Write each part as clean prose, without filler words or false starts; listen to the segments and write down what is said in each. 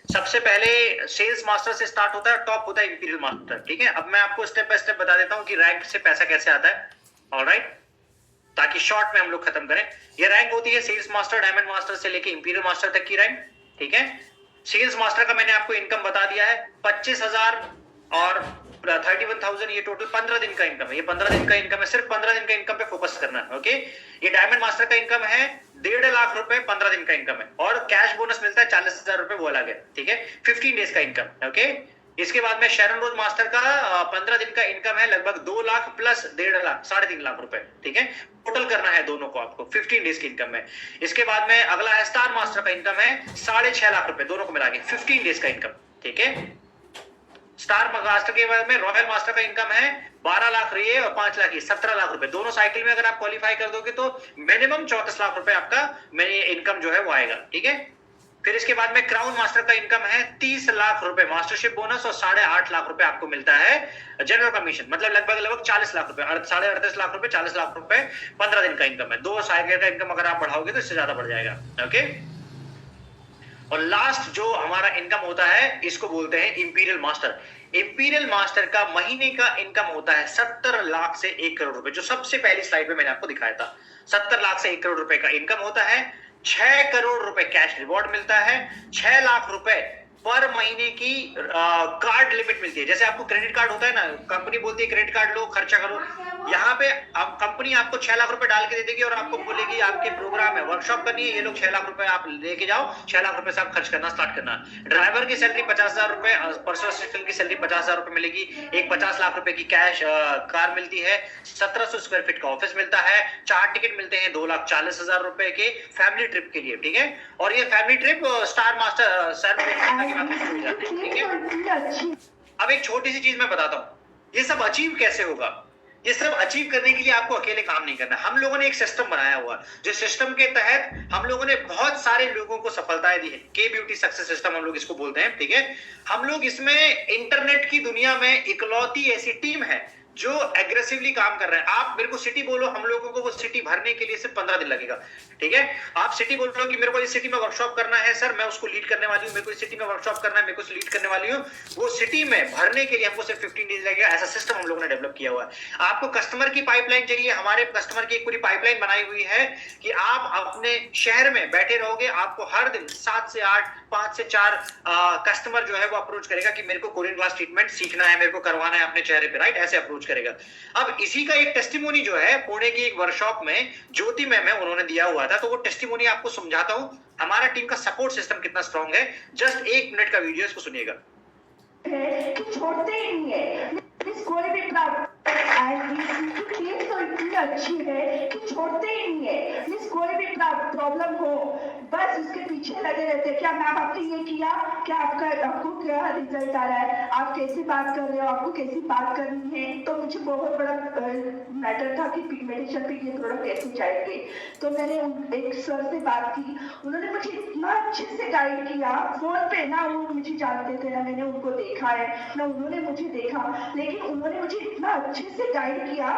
सबसे पहले sales master से स्टार्ट होता है, टॉप होता है इंपीरियल मास्टर। ठीक है, अब मैं आपको स्टेप बाय स्टेप बता देता हूँ कि रैंक से पैसा कैसे आता है। ऑलराइट, ताकि शॉर्ट में हम लोग खत्म करें। ये रैंक होती है सेल्स मास्टर, डायमंड मास्टर से लेके इंपीरियल मास्टर तक की रैंक। ठीक है, सेल्स मास्टर का मैंने आपको इनकम बता दिया है, 25,000 और 31,000, ये टोटल 15 दिन का इनकम है। ये 15 दिन का इनकम है, सिर्फ 15 दिन का इनकम पे फोकस करना है। ओके, ये डायमंड मास्टर का इनकम है 1.5 लाख रुपए 15 दिन का इनकम है, और कैश बोनस मिलता है 40,000 रुपए, वो अलग है। ठीक है, 15 डेज का इनकम। ओके, इसके बाद में शैरन रोज मास्टर का 15 दिन का इनकम है लगभग 2 लाख प्लस 1.5 लाख, 3.5 लाख रुपए। ठीक है, टोटल करना है दोनों को आपको 15 डेज की इनकम है। इसके बाद में अगला है स्टार मास्टर का इनकम है 6.5 लाख रुपए, दोनों को मिला के 15 डेज का इनकम। ठीक है, स्टार मास्टर के बाद में रॉयल मास्टर का इनकम है 12 लाख ये और 5 लाख ये, 17 लाख रुपए। दोनों साइकिल में अगर आप क्वालिफाई कर दोगे तो मिनिमम 34 लाख रुपए आपका इनकम जो है वो आएगा। ठीक है, फिर इसके बाद में क्राउन मास्टर का इनकम है 30 लाख रुपए मास्टरशिप बोनस, और 8.5 लाख रुपए आपको मिलता है जनरल कमीशन, मतलब लगभग 40 लाख रुपए, 38.5 लाख रुपए, 40 लाख रुपए 15 दिन का इनकम है। 2 साइकिल का इनकम अगर आप बढ़ाओगे तो इससे ज्यादा बढ़ जाएगा। ओके, और लास्ट जो हमारा इनकम होता है इसको बोलते हैं इंपीरियल मास्टर। इंपीरियल मास्टर का महीने का इनकम होता है 70 लाख से 1 करोड़ रुपए, जो सबसे पहली स्लाइड में मैंने आपको दिखाया था। 70 लाख से 1 करोड़ रुपए का इनकम होता है, 6 करोड़ रुपए कैश रिवॉर्ड मिलता है, 6 लाख रुपए पर महीने की कार्ड लिमिट मिलती है। जैसे आपको क्रेडिट कार्ड होता है ना, कंपनी बोलती है क्रेडिट कार्ड लो, खर्चा करो, यहाँ पे कंपनी आपको 6 लाख रुपए डाल के दे देगी और आपको बोलेगी आपके प्रोग्राम है, वर्कशॉप करनी है, ये लोग 6 लाख रुपए आप लेके जाओ, 6 लाख रुपए से आप खर्च करना स्टार्ट करना। ड्राइवर की सैलरी 50,000 रुपए, पर्सनल असिस्टेंट की सैलरी 50,000 रुपए मिलेगी, एक 50 लाख रुपए की कैश कार मिलती है, 1700 स्क्वायर फीट का ऑफिस मिलता है, 4 टिकट मिलते हैं 2,40,000 रुपए के फैमिली ट्रिप के लिए। ठीक है, और ये family trip star master sir ठीक है। अब एक छोटी सी चीज मैं बताता हूँ, ये सब अचीव कैसे होगा। ये सब अचीव करने के लिए आपको अकेले काम नहीं करना। हम लोगों ने एक सिस्टम बनाया हुआ, जो सिस्टम के तहत हम लोगों ने बहुत सारे लोगों को सफलताएं दी है। के ब्यूटी सक्सेस सिस्टम हम लोग इसको बोलते हैं। ठीक है, हम लोग इसमें इंटरनेट की दुनिया में इकलौती ऐसी टीम है जो एग्रेसिवली काम कर रहे हैं। आप मेरे को सिटी बोलो, हम लोगों को वो सिटी भरने के लिए सिर्फ 15 दिन लगेगा। ठीक है, आप सिटी बोल रहे हो कि मेरे को इस सिटी में वर्कशॉप करना है सर, मैं उसको लीड करने वाली हूँ, मेरे को इस सिटी में वर्कशॉप करना है, मेरे को लीड करने वाली हूँ, वो सिटी में भरने के लिए हमको सिर्फ 15 डेज लगेगा। ऐसा सिस्टम हम लोगों ने डेवलप किया हुआ है। आपको कस्टमर की पाइपलाइन चाहिए, हमारे कस्टमर की एक पूरी पाइपलाइन बनाई हुई है कि आप अपने शहर में बैठे रहोगे, आपको हर दिन 7 से 8, 5 से 4 कस्टमर जो है वो अप्रोच करेगा कि मेरे को कोरियन ग्लास ट्रीटमेंट सीखना है, मेरे को करवाना है अपने चेहरे पे, राइट, ऐसे अप्रोच करेगा। अब इसी का एक टेस्टिमोनी जो है पुणे की एक वर्कशॉप में ज्योति मैम है, उन्होंने दिया हुआ था, तो वो टेस्टिमोनी आपको समझाता हूं हमारा टीम का सपोर्ट सिस्टम कितना स्ट्रांग है। जस्ट 1 मिनट का वीडियो, इसको सुनिएगा। छोड़ते ही नहीं है, कोई भी टीम तो इतनी अच्छी है कि छोड़ते ही नहीं है। कोई भी प्रॉब्लम हो बस उसके पीछे लगे रहते हैं। क्या मैम आपने ये किया, क्या आपको क्या रिजल्ट आ रहा है, आप कैसे बात कर रहे हो, आपको कैसी बात करनी है। तो मुझे बहुत बड़ा मैटर था कि पिगमेंटेशन पे ये प्रोडक्ट कैसे जाएंगे। तो मैंने एक सर से बात की, उन्होंने मुझे इतना अच्छे से गाइड किया फोन पे ना, वो मुझे जानते थे ना, मैंने उनको देखा है ना उन्होंने मुझे देखा, लेकिन उन्होंने मुझे इतना अच्छे से गाइड किया,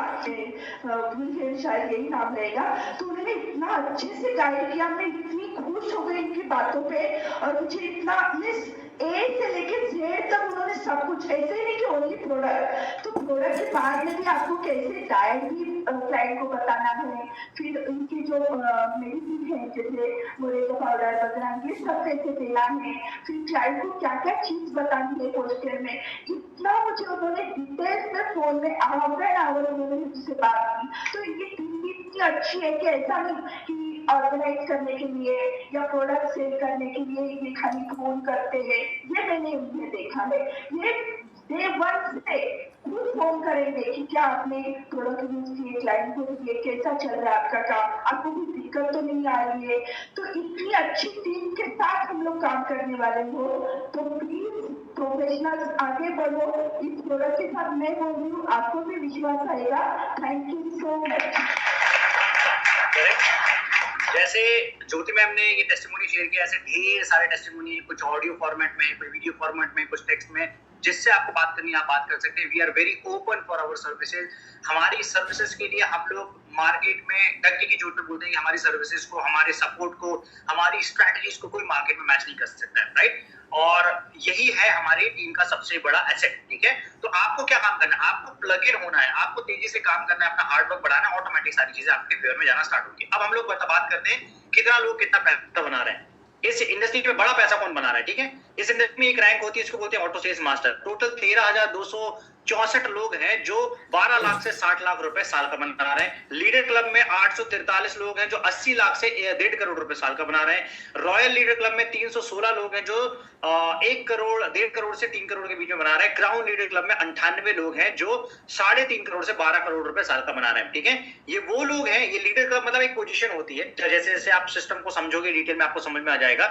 शायद यही नाम रहेगा। तो उन्होंने इतना अच्छे से गाइड किया, मैं इतनी खुश हो गई इनकी बातों पे, और मुझे इतना ए से लेके जेड तक उन्होंने सब कुछ, ऐसे ही नहीं कि ओनली प्रोडक्ट, तो प्रोडक्ट के बाद में भी आपको कैसे डाइट भी क्लाइंट को बताना है, फिर उनकी जो मेडिसिन है जैसे मोरेगा पाउडर वगैरह ये सब कैसे देना है, फिर क्लाइंट को क्या क्या चीज बतानी है पोस्टर में, इतना मुझे उन्होंने डिटेल्स में फोन में आवर उन्होंने मुझसे बात की। तो इनकी टीम भी इतनी अच्छी है कि ऐसा नहीं कि ऑर्गेनाइज करने के लिए या प्रोडक्ट सेल करने के लिए ये खाली फोन करते हैं, ये मैंने उन्हें देखा है। ये डे 1 से खुद फोन करेंगे कि क्या आपने प्रोडक्ट यूज किए, क्लाइंट को दिए, कैसा चल रहा है आपका काम, आपको कोई दिक्कत तो नहीं आ रही है। तो इतनी अच्छी टीम के साथ हम लोग काम करने वाले हो, तो प्लीज प्रोफेशनल्स आगे बढ़ो। इस प्रोडक्ट के साथ मैं बोल रही हूँ, आपको भी विश्वास आएगा। Thank you so much. जैसे ज्योति मैम ने ये टेस्टिमोनी शेयर किया, ऐसे ढेर सारे टेस्टिमोनी, कुछ ऑडियो फॉर्मेट में, कुछ वीडियो फॉर्मेट में, कुछ टेक्स्ट में, जिससे आपको बात करनी है आप बात कर सकते हैं। We are very open for our services. हमारी सर्विसेज के लिए हम लोग मार्केट में डंके की चोट पे बोलते हैं कि हमारी सर्विसेज को, हमारे सपोर्ट को, हमारी स्ट्रैटेजीज को कोई मार्केट में मैच नहीं कर सकता है, राइट। और यही है हमारी टीम का सबसे बड़ा एसेट, ठीक है। तो आपको क्या काम करना है, आपको प्लग इन होना है, आपको तेजी से काम करना है, अपना हार्ड वर्क बढ़ाना है, ऑटोमेटिक सारी चीजें आपके फेवर में जाना स्टार्ट होगी। अब हम लोग बात करते हैं कितना लोग कितना पैसा बना रहे हैं। इस इंडस्ट्री में बड़ा पैसा कौन बना रहा है, ठीक है। इस इंडस्ट्री में एक रैंक होती है, इसको बोलते हैं ऑटो सेल्स मास्टर। टोटल 13,264 लोग हैं जो 12 लाख से 60 लाख रुपए साल का बना रहे हैं। लीडर क्लब में 843 लोग हैं जो 80 लाख से 1.5 करोड़ रुपए साल का बना रहे हैं। रॉयल लीडर क्लब में 316 लोग हैं जो 1 करोड़ 1.5 करोड़ से 3 करोड़ के बीच में बना रहे हैं। क्राउन लीडर क्लब में 98 लोग हैं जो 3.5 करोड़ से 12 करोड़ रुपए साल का बना रहे हैं, ठीक है। ये वो लोग हैं, ये लीडर क्लब मतलब एक पोजीशन होती है। जैसे जैसे आप सिस्टम को समझोगे डिटेल में आपको समझ में आ जाएगा।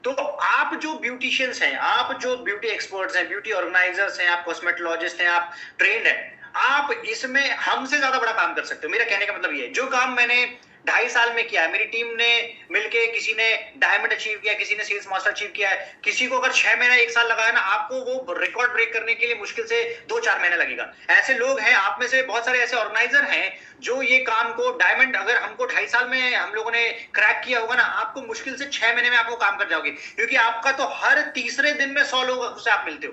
तो आप जो ब्यूटिशियंस हैं, आप जो ब्यूटी एक्सपर्ट्स हैं, ब्यूटी ऑर्गेनाइजर्स हैं, आप कॉस्मेटोलॉजिस्ट हैं, आप ट्रेंड हैं, आप इसमें हमसे ज्यादा बड़ा काम कर सकते हो। मेरा कहने का मतलब ये है, जो काम मैंने 2.5 साल में किया है, मेरी टीम ने मिलके, किसी ने डायमंड अचीव किया, किसी ने सेल्स मास्टर अचीव किया है, किसी को अगर 6 महीना 1 साल लगाया ना, आपको वो रिकॉर्ड ब्रेक करने के लिए मुश्किल से 2-4 महीने लगेगा। ऐसे लोग हैं, आप में से बहुत सारे ऐसे ऑर्गेनाइजर हैं जो ये काम को डायमंड, अगर हमको 2.5 साल में हम लोगों ने क्रैक किया होगा ना, आपको मुश्किल से 6 महीने में आपको काम कर जाओगे, क्योंकि आपका तो हर तीसरे दिन में 100 लोगों से आप मिलते हो,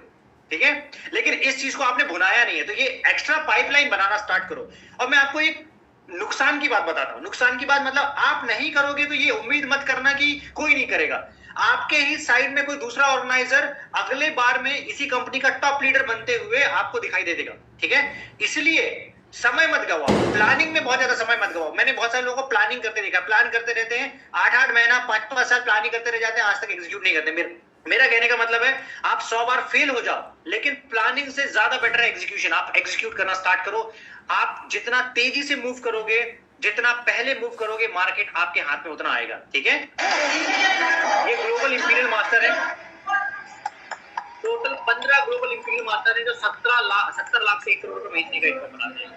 ठीक है। लेकिन इस चीज को आपने भुनाया नहीं है, तो ये एक्स्ट्रा पाइपलाइन बनाना स्टार्ट करो। और मैं आपको एक नुकसान की बात बताता हूं। नुकसान की बात मतलब आप नहीं करोगे तो ये उम्मीद मत करना कि कोई नहीं करेगा। आपके ही साइड में कोई दूसरा ऑर्गेनाइजर अगले बार में इसी कंपनी का टॉप लीडर बनते हुए आपको दिखाई दे देगा, ठीक है। इसलिए समय मत गवाओ, प्लानिंग में बहुत ज्यादा समय मत गवाओ। मैंने बहुत सारे लोगों को प्लानिंग करते देखा, प्लान करते रहते हैं 8-8 महीना 5-5 साल प्लानिंग करते रह जाते हैं, आज तक एग्जीक्यूट नहीं करते। मेरा कहने का मतलब है आप 100 बार फेल हो जाओ, लेकिन प्लानिंग से ज्यादा बेटर है एग्जीक्यूशन। आप एग्जीक्यूट करना स्टार्ट करो। आप जितना तेजी से मूव करोगे, जितना पहले मूव करोगे, मार्केट आपके हाथ में उतना आएगा, ठीक है। ये ग्लोबल इंपीरियल मास्टर है, टोटल 15 ग्लोबल इंपीरियल मास्टर है जो 70 लाख से 1 करोड़ रुपए महीने का इनकम बनाते हैं,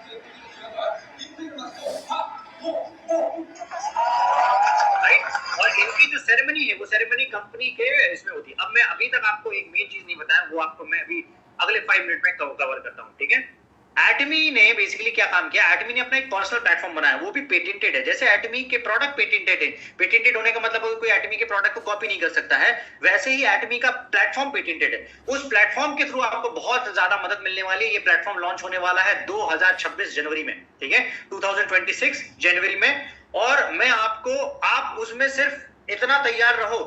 राइट। और इनकी जो सेरेमनी है वो सेरेमनी कंपनी के इसमें होती है। अब मैं अभी तक आपको एक मेन चीज नहीं बताया, वो आपको मैं अभी अगले 5 मिनट में कवर करता हूं, ठीक है। एटमी ने बेसिकली क्या काम किया, एटमी ने अपना एक पर्सनल प्लेटफॉर्म बनाया, वो भी पेटेंटेड है। जैसे एटमी के प्रोडक्ट पेटेंटेड है, पेटेंटेड होने का मतलब कोई एटमी के प्रोडक्ट को कॉपी नहीं कर सकता है, वैसे ही एटमी का प्लेटफॉर्म पेटेंटेड है। उस प्लेटफॉर्म के थ्रू आपको बहुत ज्यादा मदद मिलने वाली है। ये प्लेटफॉर्म लॉन्च होने वाला है 2026 जनवरी में, ठीक है, 2026 जनवरी में। और मैं आपको, आप उसमें सिर्फ इतना तैयार रहो,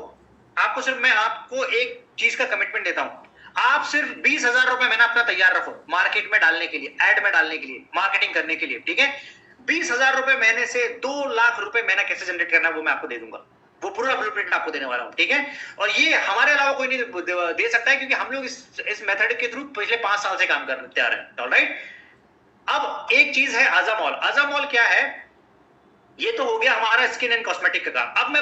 आपको सिर्फ, मैं आपको एक चीज का कमिटमेंट देता हूं, आप सिर्फ 20,000 रुपए महीना अपना तैयार रखो मार्केट में डालने के लिए, एड में डालने के लिए, मार्केटिंग करने के लिए, ठीक है। 20,000 रुपए महीने से 2 लाख रुपए महीना कैसे जनरेट करना है वो मैं आपको दे दूंगा, वो पूरा ब्लूप्रिंट आपको देने वाला हूं, ठीक है। और ये हमारे अलावा कोई नहीं दे सकता है, क्योंकि हम लोग इस मेथड के थ्रू पिछले 5 साल से काम करते आ रहे हैं, ऑलराइट। अब एक चीज है अजामॉल। अजामॉल क्या है, ये तो हो गया हमारा स्किन एंड कॉस्मेटिक का काम। अब मैं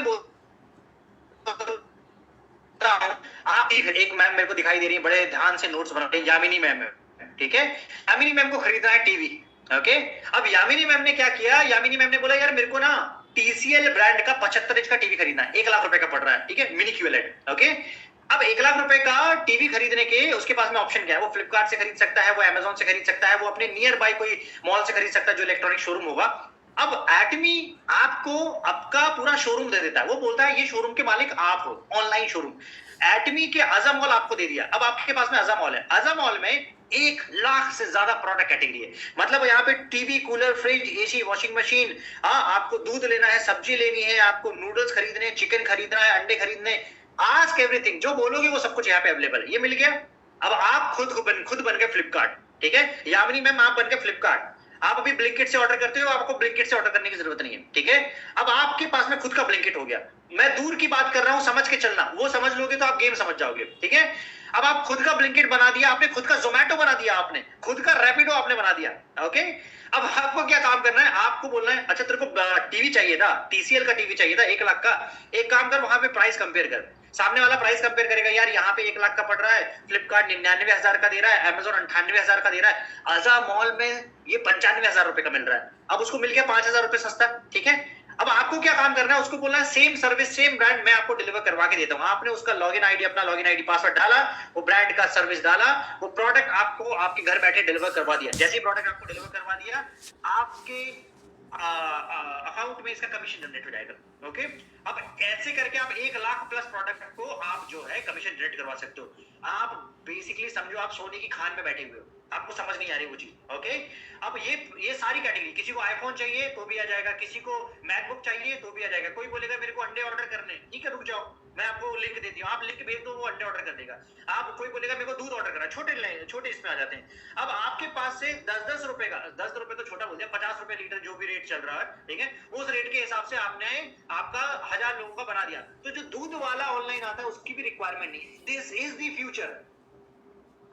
आप एक मैम मेरे को दिखाई दे रही है, बड़े ध्यान से नोट्स बना रही है, यामिनी मैम है, ठीक है। यामिनी मैम को खरीदना है टीवी, ओके। अब यामिनी मैम ने क्या किया, यामिनी मैम ने बोला यार मेरे को ना TCL ब्रांड का 75 इंच का टीवी खरीदना है, 1 लाख रुपए का पड़ रहा है, ठीक है, मिनी QLED, ओके। अब 1 लाख रुपए का टीवी खरीदने के उसके पास में ऑप्शन क्या है, वो फ्लिपकार्ट से खरीद सकता है, वो अमेजोन से खरीद सकता है, वो अपने नियर बाय कोई मॉल से खरीद सकता है जो इलेक्ट्रॉनिक शोरूम होगा। अब एटमी आपको आपका पूरा शोरूम दे देता है, वो बोलता है ये शोरूम के मालिक आप हो, ऑनलाइन शोरूम। एटमी के अजामॉल आपको दे दिया। अब आपके पास में अजामॉल है, अजामॉल में 1 लाख से ज्यादा प्रोडक्ट कैटेगरी है। मतलब यहाँ पे TV, cooler, fridge, AC, washing machine, हाँ आपको दूध लेना है, सब्जी लेनी है, आपको नूडल्स खरीदने, चिकन खरीदना है, अंडे खरीदने, आस्क एवरीथिंग, जो बोलोगे वो सब कुछ यहाँ पे अवेलेबल है। ये मिल गया। अब आप खुद बन गए फ्लिपकार्ट, ठीक है। यामिनी मैम आप बन गए फ्लिपकार्ट। आप अभी ब्लिंकिट से ऑर्डर करते हो, आपको ब्लिंकिट से ऑर्डर करने की जरूरत नहीं है, ठीक है। अब आपके पास में खुद का ब्लिंकिट हो गया। मैं दूर की बात कर रहा हूं, समझ के चलना, वो समझ लोगे तो आप गेम समझ जाओगे, ठीक है। अब आप खुद का ब्लिंकिट बना दिया, आपने खुद का जोमैटो बना दिया, आपने खुद का रैपिडो आपने बना दिया, ओके। अब आपको क्या काम करना है, आपको बोलना है अच्छा तेरे को टीवी चाहिए था, TCL का टीवी चाहिए था 1 लाख का, एक काम कर वहां पे प्राइस कंपेयर कर। सामने वाला प्राइस कंपेयर करेगा, यार यहाँ पे 1 लाख का पड़ रहा है, फ्लिपकार्ट 99,000 का दे रहा है, अमेजोन 98,000 का दे रहा है, अजा मॉल में ये 95,000 रुपए का मिल रहा है। अब उसको मिल गया 5,000 रुपए सस्ता, ठीक है। अब आपको क्या काम करना है, उसको बोलना है सेम सर्विस सेम ब्रांड मैं आपको डिलीवर करवा के देता हूं। आपने उसका लॉगिन आईडी, अपना लॉगिन आईडी पासवर्ड डाला, वो ब्रांड का सर्विस डाला, वो प्रोडक्ट आपको आपके घर बैठे डिलीवर करवा दिया। जैसे ही प्रोडक्ट आपको डिलीवर करवा दिया, आपके अकाउंट में इसका कमीशन जनरेट हो जाएगा, ओके। अब ऐसे करके आप 1 लाख प्लस प्रोडक्ट को आप जो है कमीशन जनरेट करवा सकते हो। आप बेसिकली समझो आप सोने की खान में बैठे हुए हो, आपको समझ नहीं आ रही वो चीज। ओके, अब ये सारी कैटेगरी, किसी को आईफोन चाहिए तो भी आ जाएगा, किसी को मैकबुक चाहिए तो भी आ जाएगा। कोई बोलेगा मेरे को अंडे ऑर्डर करने, ठीक है रुक जाओ मैं आपको लिंक देती हूँ, आप लिंक भेज दो वो अंडे ऑर्डर कर देगा। आप कोई बोलेगा मेरे को दूध ऑर्डर करना, छोटे इसमें आ जाते हैं। अब आपके पास से 10-10 रुपए का, 10 रुपए तो छोटा बोल दिया, 50 रुपए लीटर जो भी रेट चल रहा है, ठीक है, उस रेट के हिसाब से आपने आपका 1000 लोगों का बना दिया। तो जो दूध वाला ऑनलाइन आता है उसकी भी रिक्वायरमेंट नहीं। This is the future,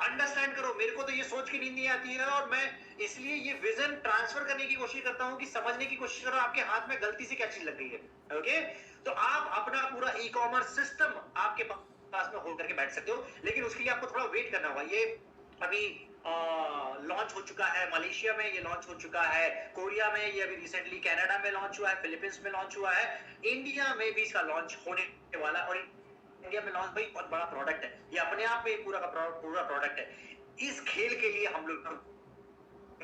understand करो। मेरे को तो ये सोच की नींद नहीं आती है और मैं इसलिए ये विजन ट्रांसफर करने की कोशिश करता हूं कि समझने की कोशिश करो आपके हाथ में गलती से क्या चीज लग गई है। ओके, तो आप अपना पूरा ई कॉमर्स सिस्टम आपके पास में होल्ड करके बैठ सकते हो, लेकिन उसके लिए आपको थोड़ा वेट करना होगा। ये अभी लॉन्च हो चुका है, मलेशिया में ये लॉन्च हो चुका है, कोरिया में ये अभी रिसेंटली, कनाडा में लॉन्च हुआ है, फिलीपींस में लॉन्च हुआ है, इंडिया में भी इसका लॉन्च होने वाला है। और इंडिया में लॉन्च भाई बहुत बड़ा प्रोडक्ट है, ये अपने आप में पूरा का पूरा प्रोडक्ट है। इस खेल के लिए हम लोग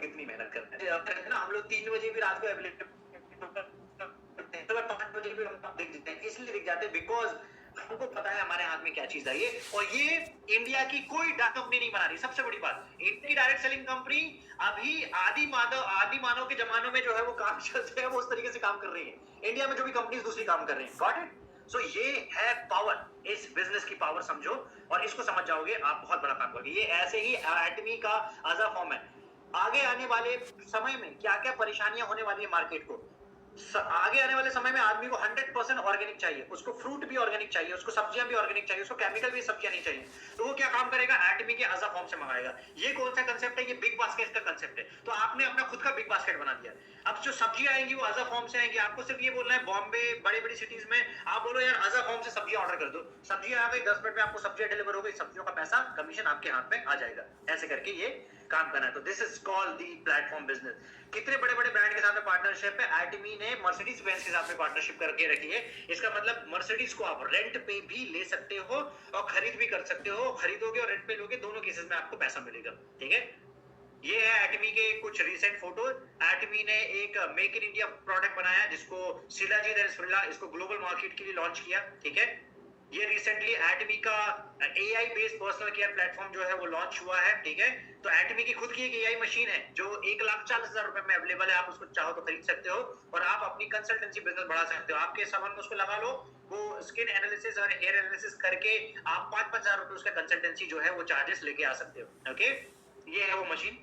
कितनी मेहनत करते हैं ना, हम लोग 3 बजे भी रात को अवेलेबल, 5 बजे भी हम दिख जाते हैं, इसलिए दिख जाते हैं बिकॉज हमको पता है हमारे हाथ में क्या चीज है ये। और ये इंडिया की कोई डाटा कंपनी नहीं बना रही, सबसे बड़ी बात। इंडिया की डायरेक्ट सेलिंग कंपनी अभी आदि मानव के जमानों में जो है वो काम चलते हैं, वो उस तरीके से काम कर रही है। इंडिया में जो भी कंपनीज दूसरी काम कर रही है, गॉट इट। सो ये है पावर, इस बिजनेस की पावर समझो, और इसको समझ जाओगे आप बहुत बड़ा काम करोगे। ये ऐसे ही एटमी का अजा फॉर्म है। आगे आने वाले समय में क्या क्या परेशानियां होने वाली है मार्केट को, आगे आने वाले समय में आदमी को 100% ऑर्गेनिक चाहिए, उसको फ्रूट भी ऑर्गेनिक चाहिए, उसको सब्जियां भी ऑर्गेनिक चाहिए, उसको केमिकल भी सब्जियां नहीं चाहिए। तो वो क्या काम करेगा, एटमी के अजा फॉर्म से मंगाएगा। ये कौन सा कंसेप्ट है, ये बिग बास्केट का कंसेप्ट है। तो आपने अपना खुद का बिग बास्केट बना दिया। अब जो सब्जियां आएंगी वो अजा फॉर्म से आएंगी। आपको सिर्फ ये बोलना है, बॉम्बे बड़ी बड़ी सिटीज में आप बोलो यार अजा फॉर्म से सब्जियां ऑर्डर कर दो, सब्जियां आ गई, 10 मिनट में आपको सब्जियां डिलीवर हो गई, सब्जियों का पैसा कमीशन आपके हाथ में आ जाएगा। ऐसे करके ये काम करना है। तो this is called the platform business. कितने बड़े बड़े ब्रांड के साथ में पार्टनरशिप है, एटमी ने मर्सिडीज बेंज के साथ में पार्टनरशिप करके रखी है। इसका मतलब मर्सिडीज को आप रेंट पे भी ले सकते हो और खरीद भी कर सकते हो। खरीदोगे और रेंट पे लोगे, दोनों केसेस में आपको पैसा मिलेगा, ठीक है। ये है एटमी के कुछ रिसेंट फोटो। एटमी ने एक मेक इन इंडिया प्रोडक्ट बनाया जिसको शिलाजीत एंड स्पिरिला इसको ग्लोबल मार्केट के लिए लॉन्च किया, ठीक है। ये रिसेंटली एटमी का AI based personal care platform जो है वो लॉन्च हुआ है, ठीक है। तो एटमी की खुद की एक एआई मशीन है जो 1,40,000 रुपए में अवेलेबल है। आप उसको चाहो तो खरीद सकते हो और आप अपनी कंसल्टेंसी बिजनेस बढ़ा सकते हो। आपके सामान में उसको लगा लो, वो स्किन एनालिसिस और हेयर एनालिसिस करके आप 5-5 हजार रुपए उसका कंसल्टेंसी जो है वो चार्जेस लेके आ सकते हो। ओके, ये है वो मशीन।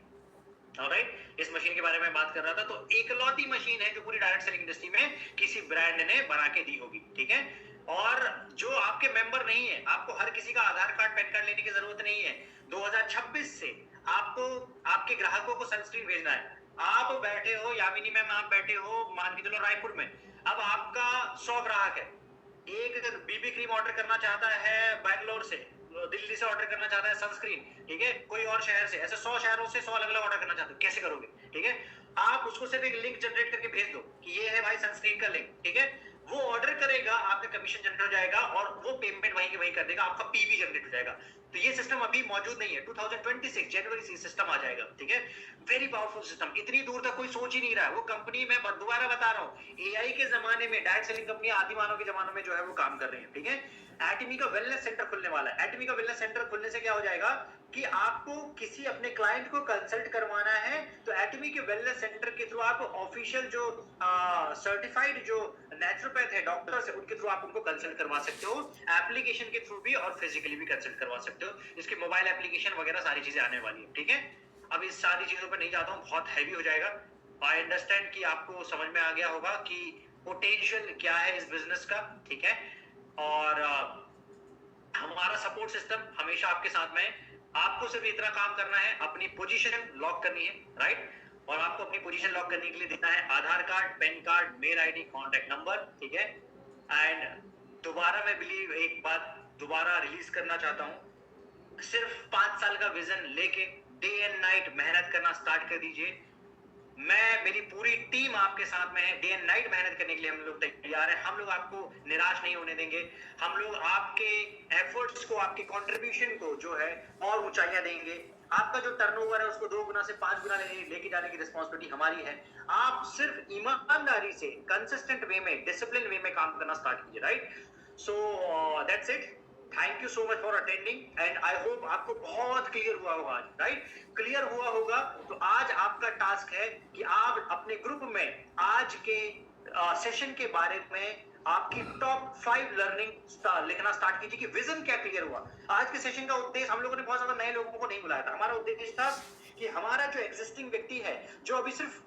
ऑलराइट, इस मशीन के बारे में बात कर रहा था। तो एकलौती मशीन है जो पूरी डायरेक्ट सेलिंग इंडस्ट्री में किसी ब्रांड ने बना के दी होगी, ठीक है। और जो आपके मेंबर नहीं है, आपको हर किसी का आधार कार्ड पैन कार्ड लेने की जरूरत नहीं है। 2026 से आपको आपके ग्राहकों को सनस्क्रीन भेजना है। आप बैठे हो यामिनी मैम, आप बैठे हो मान के चलो रायपुर में, अब आपका 100 ग्राहक है। एक बीबी क्रीम ऑर्डर करना चाहता है बैंगलोर से, दिल्ली से ऑर्डर करना चाहता है सनस्क्रीन, ठीक है, कोई और शहर से, ऐसे 100 शहरों से 100 अलग अलग ऑर्डर करना चाहते हो, कैसे करोगे, ठीक है। आप उसको सिर्फ एक लिंक जनरेट करके भेज दो कि ये है भाई सनस्क्रीन का लिंक, ठीक है। वो ऑर्डर करेगा, आपका कमीशन जनरेट हो जाएगा और वो पेमेंट वहीं के वहीं कर देगा, आपका पीवी जनरेट हो जाएगा। तो ये सिस्टम अभी मौजूद नहीं है, 2026 जनवरी से सिस्टम आ जाएगा, ठीक है। वेरी पावरफुल सिस्टम, इतनी दूर तक कोई सोच ही नहीं रहा है। वो कंपनी, मैं दोबारा बता रहा हूँ, एआई के जमाने में डायरेक्ट सेलिंग कंपनी आदि मानव के जमाने में जो है वो काम कर रही है, ठीक है। एटमी का वेलनेस सेंटर खुलने वाला है। एटमी का वेलनेस सेंटर खुलने से क्या हो जाएगा कि आपको किसी अपने क्लाइंट को कंसल्ट करवाना है तो एटमी के वेलनेस सेंटर के थ्रू आप ऑफिशियल जो सर्टिफाइड जो नेचुरोपैथ है, डॉक्टर्स है, उनके थ्रू आप उनको कंसल्ट करवा सकते हो, एप्लीकेशन के थ्रू भी और फिजिकली भी कंसल्ट करवा सकते हो। इसके मोबाइल एप्लीकेशन वगैरह सारी चीजें आने वाली है, ठीक है। अब इस सारी चीजों पर नहीं जाता हूँ, बहुत हैवी हो जाएगा। आई अंडरस्टैंड कि आपको समझ में आ गया होगा कि पोटेंशियल क्या है इस बिजनेस का, ठीक है। और हमारा सपोर्ट सिस्टम हमेशा आपके साथ में है। आपको सिर्फ इतना काम करना है, अपनी पोजीशन लॉक करनी है, राइट। और आपको अपनी पोजीशन लॉक करने के लिए देना है Aadhaar card, PAN card, mail ID, contact number, ठीक है। एंड दोबारा मैं बिलीव एक बात दोबारा रिलीज करना चाहता हूं, सिर्फ 5 साल का विजन लेके डे एंड नाइट मेहनत करना स्टार्ट कर दीजिए। मैं, मेरी पूरी टीम आपके साथ में है, डे एंड नाइट मेहनत करने के लिए हम लोग तैयार हैं। हम लोग आपको निराश नहीं होने देंगे। हम लोग आपके एफर्ट्स को, आपके कंट्रीब्यूशन को जो है और ऊंचाइयां देंगे। आपका जो टर्नओवर है उसको 2 गुना से 5 गुना लेके जाने की रिस्पॉन्सिबिलिटी हमारी है। आप सिर्फ ईमानदारी से, कंसिस्टेंट वे में, डिसिप्लिन वे में काम करना स्टार्ट कीजिए, right. So that's it. Thank you so much for attending and I hope आपको बहुत क्लियर हुआ होगा आज, राइट? क्लियर हुआ होगा तो आज आपका टास्क है कि आप अपने ग्रुप में आज के सेशन के बारे में आपकी टॉप 5 लर्निंग लिखना स्टार्ट कीजिए कि विजन क्या क्लियर हुआ। आज के सेशन का उद्देश्य, हम लोगों ने बहुत ज्यादा नए लोगों को नहीं बुलाया था। हमारा उद्देश्य था कि हमारा जो एग्जिस्टिंग व्यक्ति है, जो अभी सिर्फ